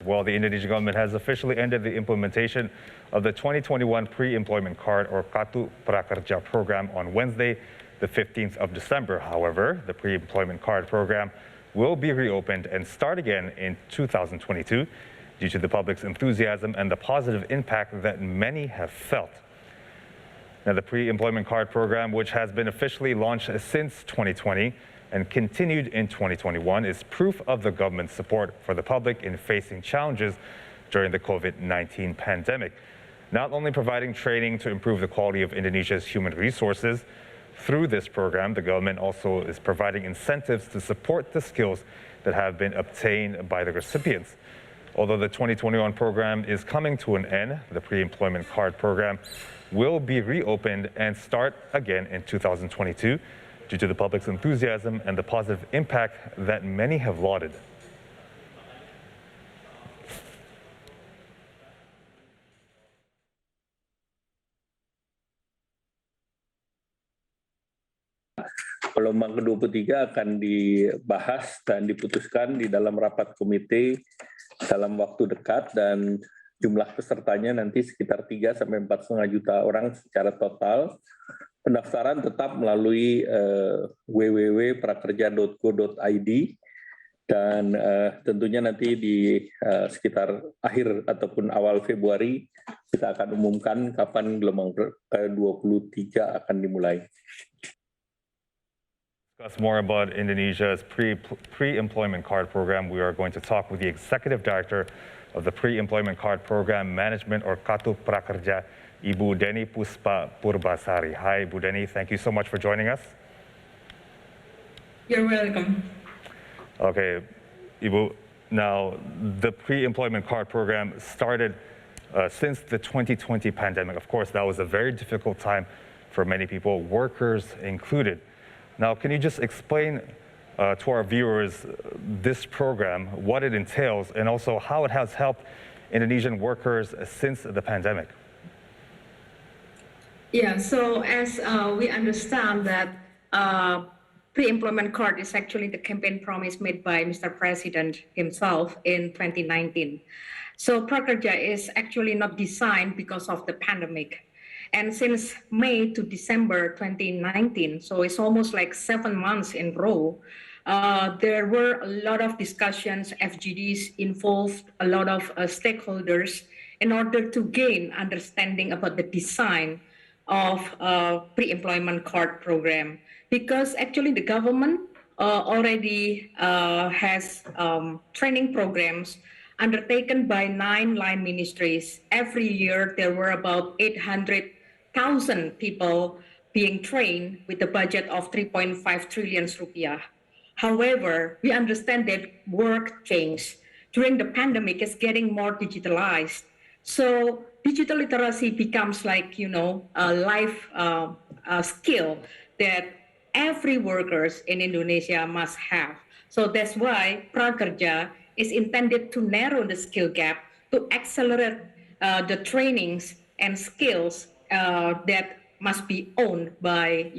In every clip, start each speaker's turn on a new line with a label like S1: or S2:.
S1: Well, the Indonesian government has officially ended the implementation of the 2021 Pre-Employment Card or Kartu Prakerja program on Wednesday, the 15th of December. However, the Pre-Employment Card program will be reopened and start again in 2022 due to the public's enthusiasm and the positive impact that many have felt. Now, the Pre-Employment Card program, which has been officially launched since 2020 and continued in 2021, is proof of the government's support for the public in facing challenges during the COVID-19 pandemic. Not only providing training to improve the quality of Indonesia's human resources, through this program, the government also is providing incentives to support the skills that have been obtained by the recipients. Although the 2021 program is coming to an end, the Pre-Employment Card program will be reopened and start again in 2022 due to the public's enthusiasm and the positive impact that many have lauded.
S2: Gelombang ke-23 akan dibahas dan diputuskan di dalam rapat komite dalam waktu dekat, dan jumlah pesertanya nanti sekitar 3 sampai 4,5 juta orang secara total. Pendaftaran tetap melalui www.prakerja.go.id, dan tentunya nanti di sekitar akhir ataupun awal Februari kita akan umumkan kapan gelombang ke-23 akan dimulai.
S1: Discuss more about Indonesia's pre-employment card program. We are going to talk with the executive director of the Pre-Employment Card Program Management or Kartu Prakerja, Ibu Denni Puspa Purbasari. Hi, Ibu Denni. Thank you so much for joining us.
S3: You're welcome.
S1: Okay, Ibu. Now, the Pre-Employment Card Program started since the 2020 pandemic. Of course, that was a very difficult time for many people, workers included. Now, can you just explain to our viewers this program, what it entails, and also how it has helped Indonesian workers since the pandemic?
S3: Yeah, so as we understand that pre-employment card is actually the campaign promise made by Mr. President himself in 2019. So Prakerja is actually not designed because of the pandemic. And since May to December 2019, so it's almost like 7 months in a row, there were a lot of discussions, FGDs involved, a lot of stakeholders in order to gain understanding about the design of pre-employment card program. Because actually the government already has training programs undertaken by 9 line ministries. Every year there were about 800,000 people being trained with a budget of 3.5 trillion rupiah. However, we understand that work changed. During the pandemic, it's getting more digitalized. So digital literacy becomes like, a life skill that every workers in Indonesia must have. So that's why Prakerja is intended to narrow the skill gap, to accelerate the trainings and skills that must be owned by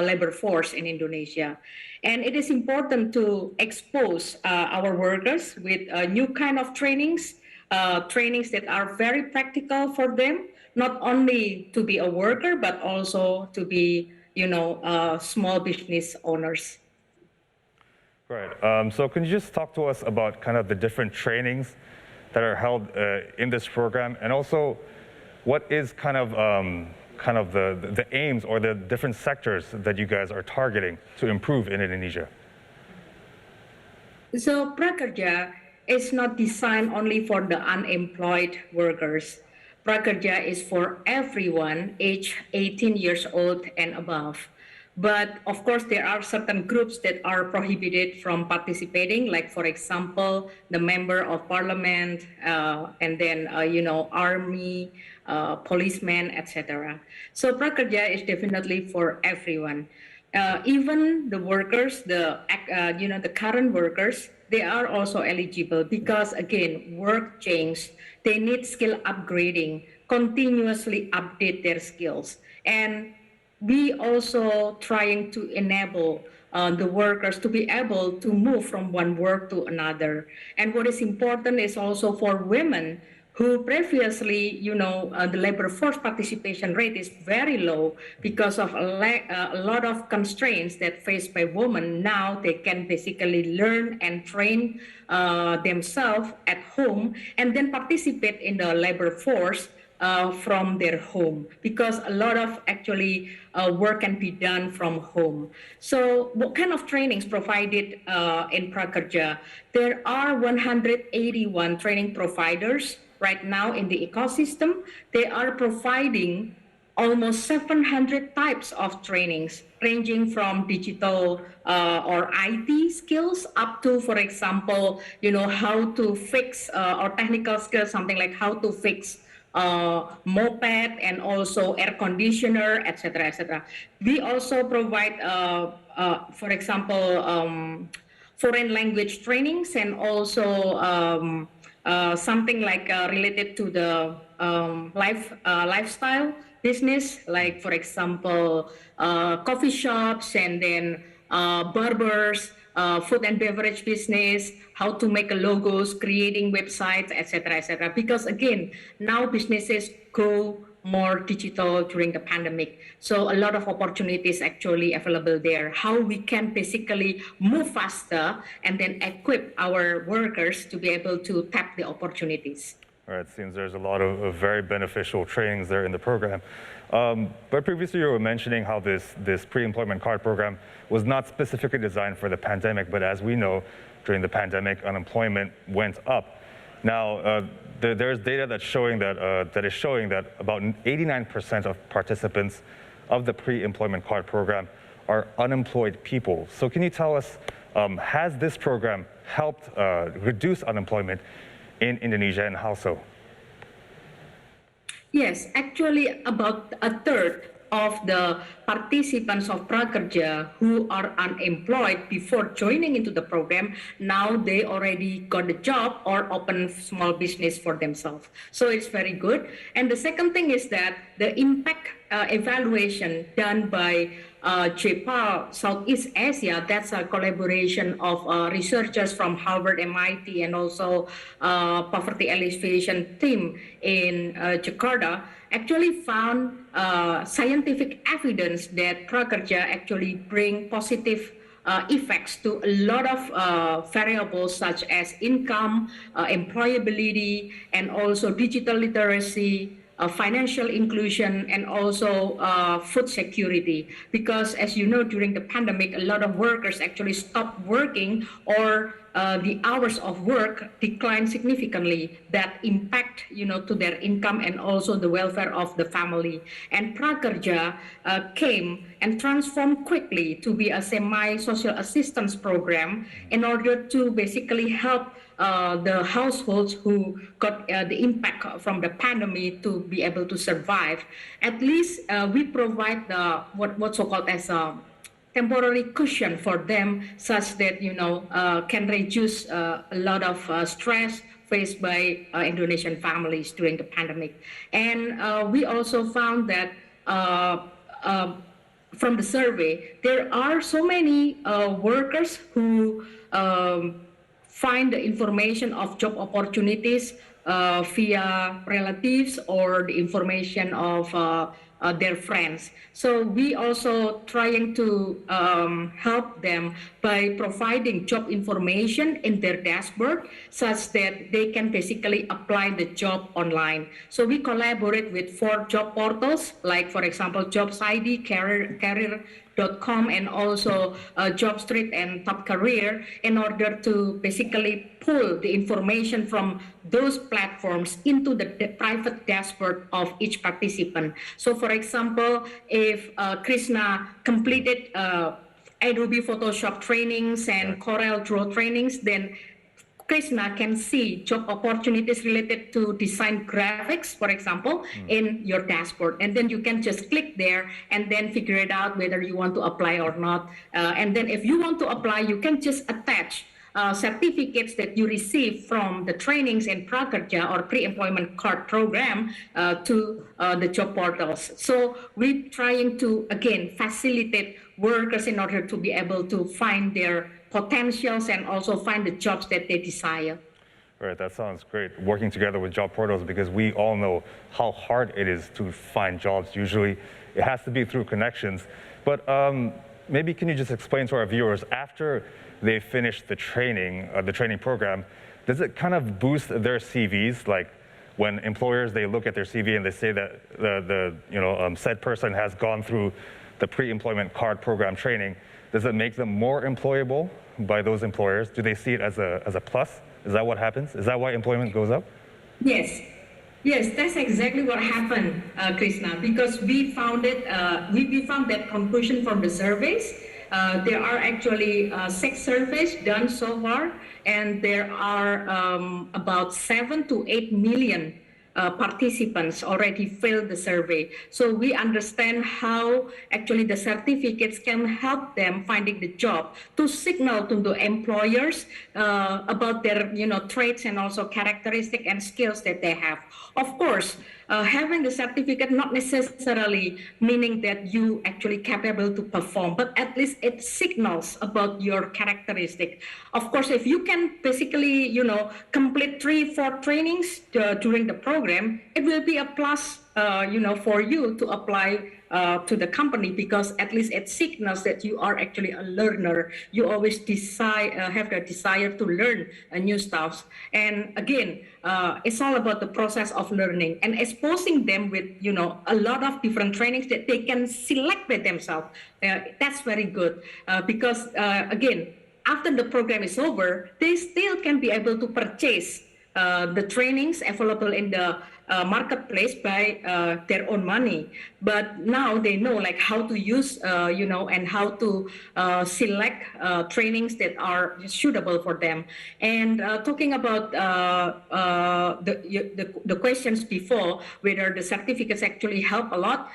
S3: labor force in Indonesia. And it is important to expose our workers with new kind of trainings that are very practical for them, not only to be a worker, but also to be small business owners.
S1: Right. So can you just talk to us about kind of the different trainings that are held in this program, and also what is kind of the aims or the different sectors that you guys are targeting to improve in Indonesia?
S3: So Prakerja is not designed only for the unemployed workers. Prakerja is for everyone aged 18 years old and above. But of course, there are certain groups that are prohibited from participating, like, for example, the member of parliament, and then, army, policemen, etc. So Prakerja is definitely for everyone. Even the workers, the current workers, they are also eligible because, again, work changed. They need skill upgrading, continuously update their skills. And we also trying to enable the workers to be able to move from one work to another. And what is important is also for women who previously, the labor force participation rate is very low because of a lot of constraints that faced by women. Now they can basically learn and train themselves at home and then participate in the labor force from their home, because a lot of actually work can be done from home. So what kind of trainings provided in Prakerja? There are 181 training providers right now in the ecosystem. They are providing almost 700 types of trainings, ranging from digital or IT skills up to, for example, how to fix or technical skills, something like how to fix moped and also air conditioner, etc., etc. We also provide, for example, foreign language trainings and also something like related to the lifestyle business, like for example, coffee shops and then barbers, food and beverage business, how to make logos, creating websites, etc., etc. Because again, now businesses go more digital during the pandemic. So a lot of opportunities actually available there. How we can basically move faster and then equip our workers to be able to tap the opportunities.
S1: All right, it seems there's a lot of very beneficial trainings there in the program. But previously you were mentioning how this pre-employment card program was not specifically designed for the pandemic, but as we know, during the pandemic, unemployment went up. Now, there's data that's showing that is showing that about 89% of participants of the pre-employment card program are unemployed people. So can you tell us, has this program helped reduce unemployment in Indonesia, and how so?
S3: Yes, actually about a third of the participants of Prakerja who are unemployed before joining into the program, now they already got a job or open small business for themselves. So it's very good. And the second thing is that the impact evaluation done by JPAL Southeast Asia, that's a collaboration of researchers from Harvard, MIT, and also poverty alleviation team in Jakarta, actually found scientific evidence that Prakerja actually bring positive effects to a lot of variables such as income, employability, and also digital literacy, financial inclusion, and also food security. Because as you know, during the pandemic, a lot of workers actually stopped working, or the hours of work declined significantly. That impact, to their income and also the welfare of the family. And Prakerja came and transformed quickly to be a semi-social assistance program in order to basically help the households who got the impact from the pandemic to be able to survive. At least we provide the what's so-called as a temporary cushion for them, such that can reduce a lot of stress faced by Indonesian families during the pandemic. And we also found that from the survey, there are so many workers who find the information of job opportunities via relatives or the information of their friends. So we also trying to help them by providing job information in their dashboard, such that they can basically apply the job online. So we collaborate with 4 job portals, like for example, Jobs ID, Career.com, and also JobStreet and Top Career, in order to basically pull the information from those platforms into the private dashboard of each participant. So for example, if Krishna completed Adobe Photoshop trainings and Corel Draw trainings, then Krishna can see job opportunities related to design graphics, for example, in your dashboard. And then you can just click there and then figure it out whether you want to apply or not. And then if you want to apply, you can just attach certificates that you receive from the trainings in Prakerja or pre-employment card program to the job portals. So we're trying to, again, facilitate workers in order to be able to find their potentials and also find the jobs that they desire.
S1: Right, that sounds great. Working together with job portals, because we all know how hard it is to find jobs. Usually it has to be through connections. But maybe can you just explain to our viewers, after they finish the training program, does it kind of boost their CVs? Like when employers, they look at their CV and they say that said person has gone through the pre-employment card program training, does it make them more employable by those employers? Do they see it as a plus? Is that what happens? Is that why employment goes up?
S3: Yes. Yes, that's exactly what happened, Krishna, because we found we found that conclusion from the surveys. There are actually 6 surveys done so far, and there are about 7 to 8 million participants already filled the survey. So we understand how actually the certificates can help them finding the job, to signal to the employers about their traits and also characteristic and skills that they have. Of course, having the certificate not necessarily meaning that you actually capable to perform, but at least it signals about your characteristic. Of course, if you can basically complete 3-4 trainings during the program, it will be a plus for you to apply to the company, because at least it signals that you are actually a learner. You always have the desire to learn new stuff. And again, it's all about the process of learning and exposing them with a lot of different trainings that they can select by themselves. That's very good because again, after the program is over, they still can be able to purchase the trainings available in the marketplace by their own money. But now they know like how to use, and how to select trainings that are suitable for them. And talking about the questions before, whether the certificates actually help a lot,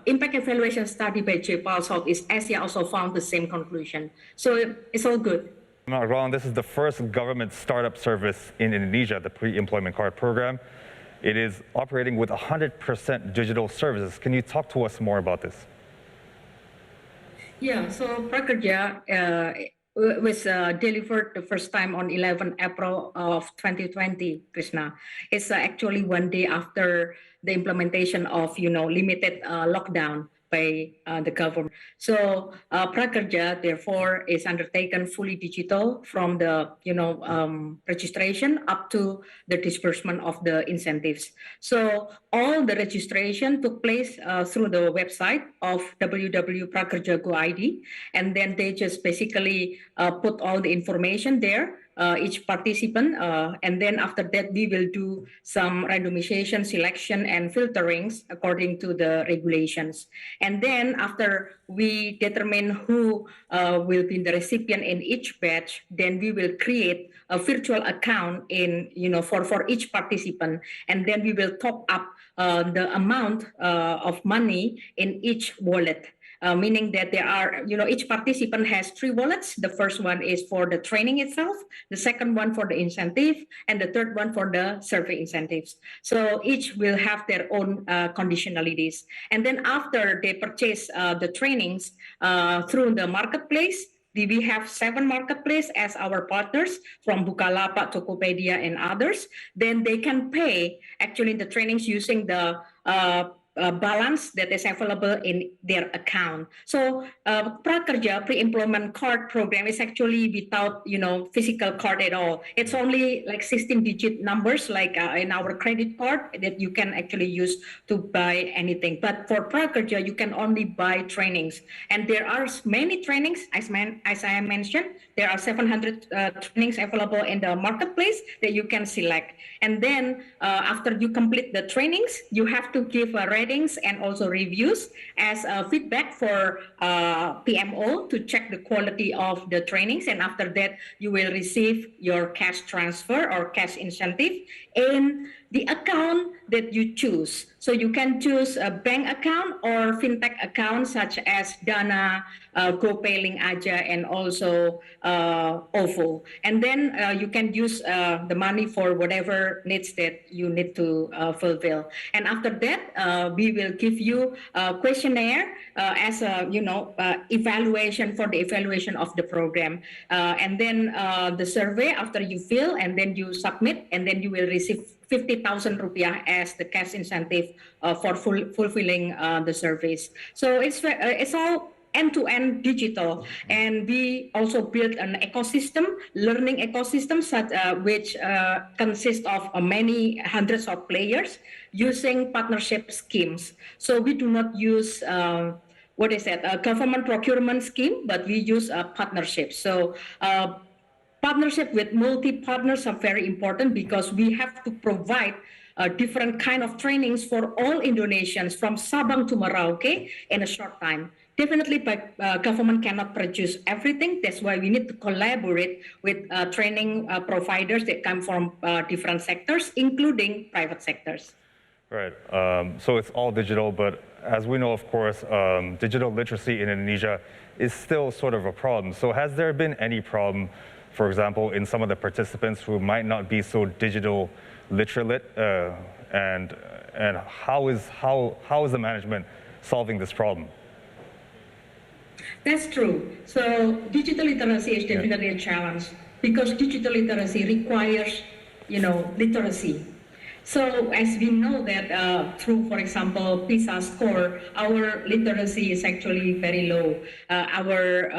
S3: impact evaluation study by JPAL Southeast Asia also found the same conclusion. So it's all good.
S1: I'm not wrong, this is the first government startup service in Indonesia, the pre-employment card program. It is operating with 100% digital services. Can you talk to us more about this?
S3: Yeah, so Prakerja was delivered the first time on 11 April of 2020, Krishna. It's actually one day after the implementation of, limited lockdown by the government. So Prakerja, therefore, is undertaken fully digital from the registration up to the disbursement of the incentives. So all the registration took place through the website of www.prakerja.go.id, and then they just basically put all the information there. Each participant, and then after that we will do some randomization, selection, and filterings according to the regulations. And then after we determine who will be the recipient in each batch, then we will create a virtual account for each participant, and then we will top up the amount of money in each wallet. Meaning that there are, each participant has 3 wallets. The first one is for the training itself, the second one for the incentive, and the third one for the survey incentives. So each will have their own conditionalities. And then after they purchase the trainings through the marketplace, we have 7 marketplaces as our partners from Bukalapak, Tokopedia, and others. Then they can pay actually the trainings using the balance that is available in their account. So Prakerja pre-employment card program is actually without physical card at all. It's only like 16-digit numbers like in our credit card that you can actually use to buy anything. But for Prakerja, you can only buy trainings, and there are many trainings. As I mentioned, there are 700 trainings available in the marketplace that you can select. And then after you complete the trainings, you have to give a ratings and also reviews as feedback for PMO to check the quality of the trainings. And after that, you will receive your cash transfer or cash incentive in the account that you choose. So you can choose a bank account or fintech account such as Dana, GoPay, Link Aja, and also OVO. And then you can use the money for whatever needs that you need to fulfill. And after that, we will give you a questionnaire as a evaluation for the evaluation of the program. And then the survey after you fill and then you submit, and then you will receive 50,000 rupiah as the cash incentive for fulfilling the surveys. So it's all end-to-end digital, and we also built an ecosystem, learning ecosystem, which consists of many hundreds of players using partnership schemes. So we do not use a government procurement scheme, but we use a partnership. So partnership with multi-partners are very important because we have to provide different kind of trainings for all Indonesians from Sabang to Merauke in a short time. Definitely, but government cannot produce everything. That's why we need to collaborate with training providers that come from different sectors, including private sectors.
S1: Right. So it's all digital, but as we know, of course, digital literacy in Indonesia is still sort of a problem. So has there been any problem, for example, in some of the participants who might not be so digital literate, and how is the management solving this problem?
S3: That's true. So digital literacy is definitely a challenge because digital literacy requires, literacy. So as we know that through, for example, PISA score, our literacy is actually very low. Our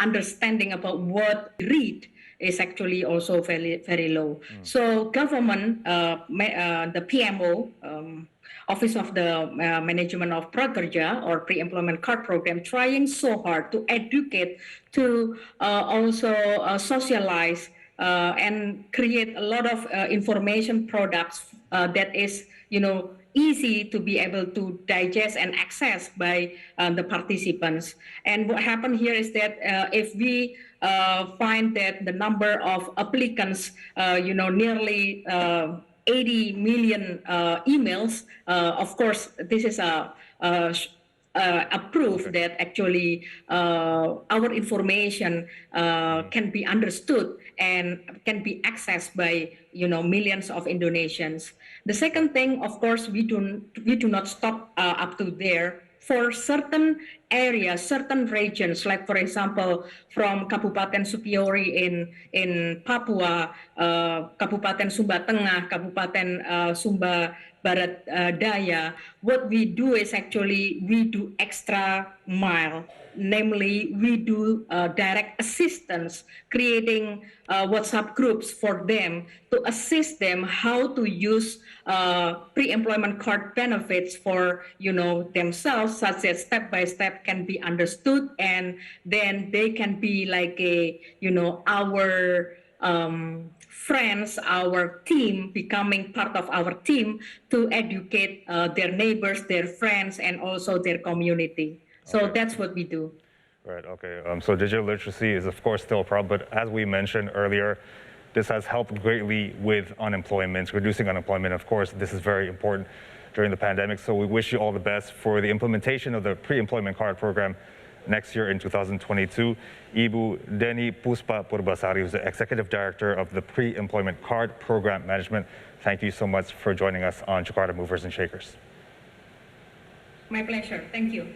S3: understanding about what we read is actually also very, very low. So government, the PMO, Office of the Management of Prakerja or Pre-Employment Card Program, trying so hard to educate, to also socialize and create a lot of information products that is, easy to be able to digest and access by the participants. And what happened here is that if we find that the number of applicants, nearly 80 million emails, of course, this is a proof that actually our information can be understood and can be accessed by millions of Indonesians. The second thing, of course, we do not stop up to there. For certain areas, certain regions, like for example, from Kabupaten Supiori in Papua, Kabupaten Sumba Tengah, Kabupaten Sumba Barat Daya, what we do is actually we do extra mile. Namely, we do direct assistance, creating WhatsApp groups for them to assist them how to use pre-employment card benefits for themselves, such as step by step can be understood, and then they can be like our friends, our team, becoming part of our team to educate their neighbors, their friends, and also their community. So that's what we do.
S1: Right, okay. So digital literacy is, of course, still a problem, but as we mentioned earlier, this has helped greatly with unemployment, reducing unemployment. Of course, this is very important during the pandemic, so we wish you all the best for the implementation of the pre-employment card program next year in 2022. Ibu Denni Puspa Purbasari, who's the Executive Director of the Pre-Employment Card Program Management. Thank you so much for joining us on Jakarta Movers and Shakers.
S3: My pleasure. Thank you.